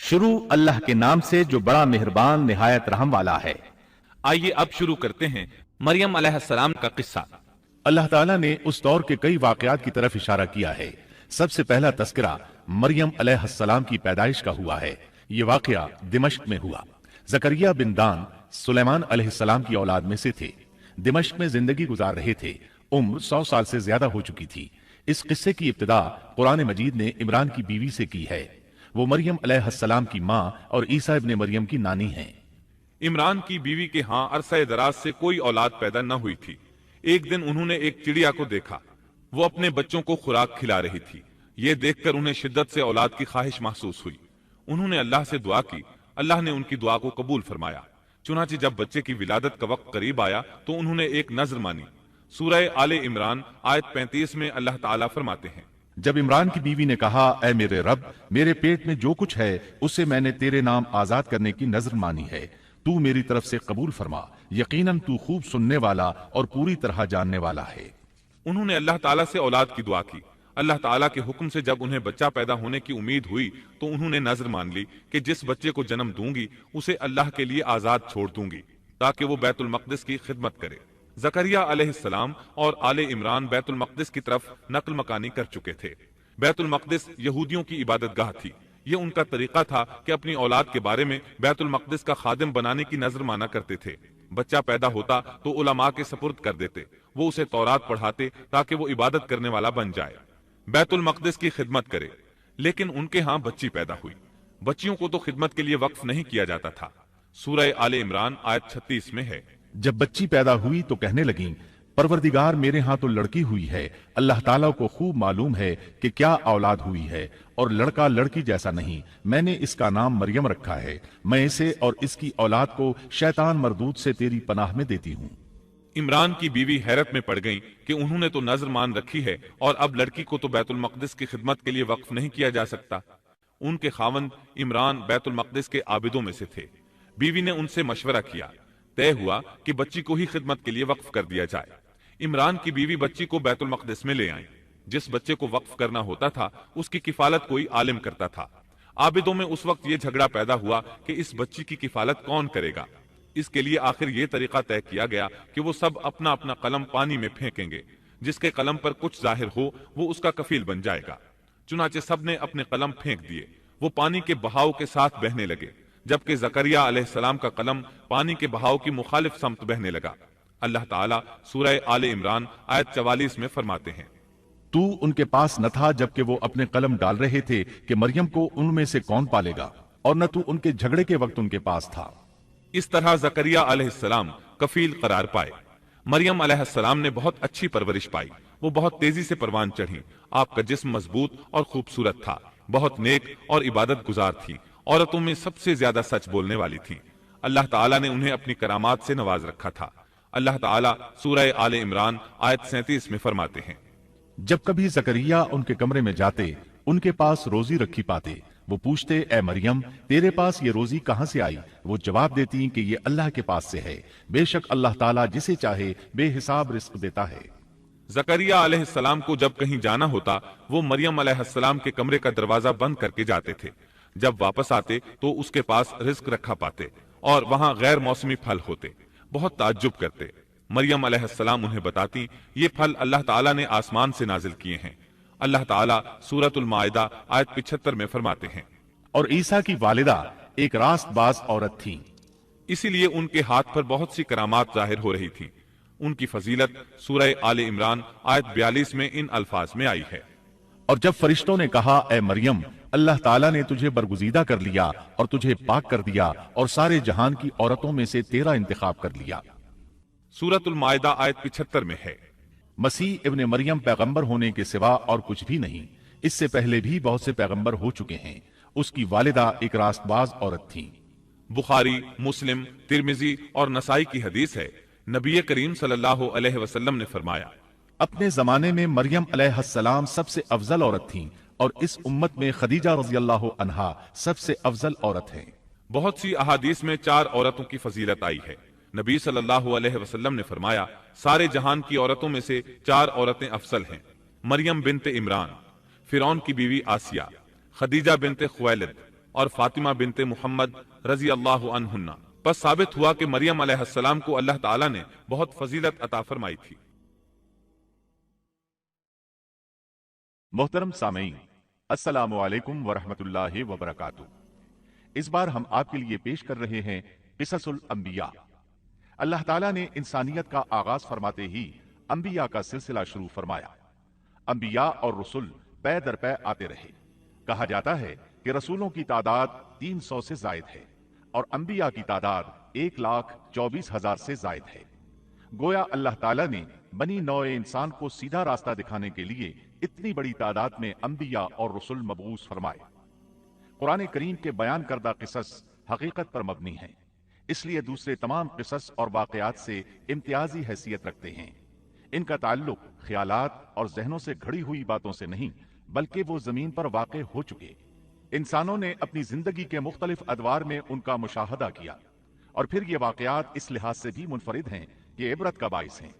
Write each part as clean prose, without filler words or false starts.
شروع اللہ کے نام سے جو بڑا مہربان نہایت رحم والا ہے۔ آئیے اب شروع کرتے ہیں مریم علیہ السلام کا قصہ۔ اللہ تعالیٰ نے اس دور کے کئی واقعات کی طرف اشارہ کیا ہے۔ سب سے پہلا تذکرہ مریم علیہ السلام کی پیدائش کا ہوا ہے۔ یہ واقعہ دمشق میں ہوا۔ زکریا بن دان سلیمان علیہ السلام کی اولاد میں سے تھے۔ دمشق میں زندگی گزار رہے تھے۔ عمر 100 سال سے زیادہ ہو چکی تھی۔ اس قصے کی ابتدا قرآن مجید نے عمران کی بیوی سے کی ہے۔ وہ مریم علیہ السلام کی ماں اور عیسیٰ ابن مریم کی نانی ہیں۔ عمران کی بیوی کے ہاں عرصہ دراز سے کوئی اولاد پیدا نہ ہوئی تھی۔ ایک دن انہوں نے ایک چڑیا کو دیکھا، وہ اپنے بچوں کو خوراک کھلا رہی تھی۔ یہ دیکھ کر انہیں شدت سے اولاد کی خواہش محسوس ہوئی۔ انہوں نے اللہ سے دعا کی، اللہ نے ان کی دعا کو قبول فرمایا۔ چنانچہ جب بچے کی ولادت کا وقت قریب آیا تو انہوں نے ایک نذر مانی۔ سورہ آل عمران آیت 35 میں اللہ تعالیٰ فرماتے ہیں، جب عمران کی بیوی نے کہا، اے میرے رب، میرے پیٹ میں جو کچھ ہے اسے میں نے تیرے نام آزاد کرنے کی نذر مانی ہے، تو میری طرف سے قبول فرما، یقیناً تو خوب سننے والا اور پوری طرح جاننے والا ہے۔ انہوں نے اللہ تعالیٰ سے اولاد کی دعا کی۔ اللہ تعالیٰ کے حکم سے جب انہیں بچہ پیدا ہونے کی امید ہوئی تو انہوں نے نذر مان لی کہ جس بچے کو جنم دوں گی اسے اللہ کے لیے آزاد چھوڑ دوں گی تاکہ وہ بیت المقدس کی خدمت کرے۔ زکریا علیہ السلام اور آل عمران بیت المقدس کی طرف نقل مکانی کر چکے تھے۔ بیت المقدس یہودیوں کی عبادت گاہ تھی۔ یہ ان کا طریقہ تھا کہ اپنی اولاد کے بارے میں بیت المقدس کا خادم بنانے کی نذر مانا کرتے تھے۔ بچہ پیدا ہوتا تو علماء کے سپرد کر دیتے، وہ اسے تورات پڑھاتے تاکہ وہ عبادت کرنے والا بن جائے، بیت المقدس کی خدمت کرے۔ لیکن ان کے ہاں بچی پیدا ہوئی۔ بچیوں کو تو خدمت کے لیے وقف نہیں کیا جاتا تھا۔ سورہ آل عمران آیت 36 میں ہے، جب بچی پیدا ہوئی تو کہنے لگیں، پروردگار میرے ہاں تو لڑکی ہوئی ہے، اللہ تعالیٰ کو خوب معلوم ہے کہ کیا اولاد ہوئی ہے، اور لڑکا لڑکی جیسا نہیں، میں نے اس کا نام مریم رکھا ہے، میں اسے اور اس کی اولاد کو شیطان مردود سے تیری پناہ میں دیتی ہوں۔ عمران کی بیوی حیرت میں پڑ گئیں کہ انہوں نے تو نذر مان رکھی ہے اور اب لڑکی کو تو بیت المقدس کی خدمت کے لیے وقف نہیں کیا جا سکتا۔ ان کے خاوند عمران بیت المقدس کے عابدوں میں سے تھے۔ بیوی نے ان سے مشورہ کیا، طے ہوا کہ بچی کو ہی خدمت کے لیے وقف کر دیا جائے۔ عمران کی بیوی بچی کو بیت المقدس میں لے آئیں۔ جس بچے کو وقف کرنا ہوتا تھا اس کی کفالت کوئی عالم کرتا تھا۔ عابدوں میں اس وقت یہ جھگڑا پیدا ہوا کہ اس بچی کی کفالت کون کرے گا۔ اس کے لیے آخر یہ طریقہ طے کیا گیا کہ وہ سب اپنا اپنا قلم پانی میں پھینکیں گے، جس کے قلم پر کچھ ظاہر ہو وہ اس کا کفیل بن جائے گا۔ چنانچہ سب نے اپنے قلم پھینک دیے، وہ پانی کے بہاؤ کے ساتھ بہنے لگے، جبکہ زکریا علیہ السلام کا قلم پانی کے بہاؤ کی مخالف سمت بہنے لگا۔ اللہ تعالیٰ سورہ آل عمران آیت 44 میں فرماتے ہیں، تو ان کے پاس نہ تھا جبکہ وہ اپنے قلم ڈال رہے تھے کہ مریم کو ان میں سے کون پالے گا، اور نہ تو ان کے جھگڑے کے وقت ان کے پاس تھا۔ اس طرح زکریا علیہ السلام کفیل قرار پائے۔ مریم علیہ السلام نے بہت اچھی پرورش پائی، وہ بہت تیزی سے پروان چڑھی۔ آپ کا جسم مضبوط اور خوبصورت تھا، بہت نیک اور عبادت گزار تھی، عورتوں میں سب سے زیادہ سچ بولنے والی تھی۔ اللہ تعالیٰ نے انہیں اپنی کرامات سے نواز رکھا تھا۔ اللہ تعالیٰ سورہ آل عمران آیت 37 میں فرماتے ہیں، جب کبھی زکریا ان کے کمرے میں جاتے، ان کے پاس روزی رکھی پاتے، وہ پوچھتے، اے مریم، تیرے پاس یہ روزی کہاں سے آئی؟ وہ جواب دیتی کہ یہ اللہ کے پاس سے ہے، بے شک اللہ تعالیٰ جسے چاہے بے حساب رزق دیتا ہے۔ زکریا علیہ السلام کو جب کہیں جانا ہوتا وہ مریم علیہ السلام کے کمرے کا دروازہ بند کر کے جاتے تھے۔ جب واپس آتے تو اس کے پاس رزق رکھا پاتے اور وہاں غیر موسمی پھل ہوتے۔ بہت تعجب کرتے۔ مریم علیہ السلام انہیں بتاتی، یہ پھل اللہ تعالیٰ نے آسمان سے نازل کیے ہیں۔ اللہ تعالیٰ سورۃ المائدہ آیت 75 میں فرماتے ہیں، اور عیسیٰ کی والدہ ایک راست باز عورت تھی، اسی لیے ان کے ہاتھ پر بہت سی کرامات ظاہر ہو رہی تھی۔ ان کی فضیلت سورہ آل عمران آیت 42 میں ان الفاظ میں آئی ہے، اور جب فرشتوں نے کہا، اے مریم، اللہ تعالیٰ نے تجھے برگزیدہ کر لیا اور تجھے پاک کر دیا اور سارے جہان کی عورتوں میں سے تیرا انتخاب کر لیا۔ سورۃ المائدہ آیت 75 میں ہے، مسیح ابن مریم پیغمبر ہونے کے سوا اور کچھ بھی نہیں، اس سے پہلے بھی بہت سے پیغمبر ہو چکے ہیں۔ اس کی والدہ ایک راست باز عورت تھی۔ بخاری، مسلم، ترمذی اور نسائی کی حدیث ہے، نبی کریم صلی اللہ علیہ وسلم نے فرمایا، اپنے زمانے میں مریم علیہ السلام سب سے افضل عورت تھیں، اور اس امت میں خدیجہ رضی اللہ عنہا سب سے افضل عورت ہیں۔ بہت سی احادیث میں 4 عورتوں کی فضیلت آئی ہے۔ نبی صلی اللہ علیہ وسلم نے فرمایا، سارے جہان کی عورتوں میں سے 4 عورتیں افضل ہیں، مریم بنت عمران، فرعون کی بیوی آسیہ، خدیجہ بنت خویلد، اور فاطمہ بنت محمد رضی اللہ عنہن۔ پس ثابت ہوا کہ مریم علیہ السلام کو اللہ تعالیٰ نے بہت فضیلت عطا فرمائی تھی۔ محترم سامعین، السلام علیکم ورحمۃ اللہ وبرکاتہ۔ اس بار ہم آپ کے لیے پیش کر رہے ہیں قصص الانبیاء۔ اللہ تعالیٰ نے انسانیت کا آغاز فرماتے ہی انبیاء کا سلسلہ شروع فرمایا۔ انبیاء اور رسول پے در پے آتے رہے۔ کہا جاتا ہے کہ رسولوں کی تعداد 300 سے زائد ہے اور انبیاء کی تعداد 1,24,000 سے زائد ہے۔ گویا اللہ تعالیٰ نے بنی نوع انسان کو سیدھا راستہ دکھانے کے لیے اتنی بڑی تعداد میں انبیاء اور رسول مبعوث فرمائے۔ قرآن کریم کے بیان کردہ قصص حقیقت پر مبنی ہیں، اس لیے دوسرے تمام قصص اور واقعات سے امتیازی حیثیت رکھتے ہیں۔ ان کا تعلق خیالات اور ذہنوں سے گھڑی ہوئی باتوں سے نہیں، بلکہ وہ زمین پر واقع ہو چکے۔ انسانوں نے اپنی زندگی کے مختلف ادوار میں ان کا مشاہدہ کیا، اور پھر یہ واقعات اس لحاظ سے بھی منفرد ہیں کہ عبرت کا باعث ہیں۔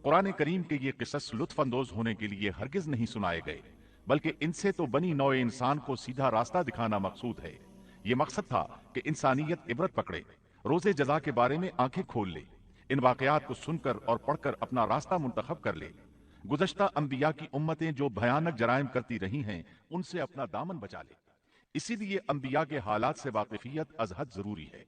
قرآن کریم کے یہ قصص لطف اندوز ہونے کے لیے ہرگز نہیں سنائے گئے، بلکہ ان سے تو بنی نوع انسان کو سیدھا راستہ دکھانا مقصود ہے۔ یہ مقصد تھا کہ انسانیت عبرت پکڑے، روز جزا کے بارے میں آنکھیں کھول لے، ان واقعات کو سن کر اور پڑھ کر اپنا راستہ منتخب کر لے۔ گزشتہ انبیاء کی امتیں جو بھیانک جرائم کرتی رہی ہیں، ان سے اپنا دامن بچا لے۔ اسی لیے انبیاء کے حالات سے واقفیت از حد ضروری ہے۔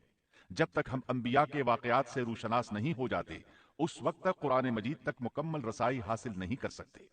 جب تک ہم انبیاء کے واقعات سے روشناس نہیں ہو جاتے، اس وقت تک قرآن مجید تک مکمل رسائی حاصل نہیں کر سکتے۔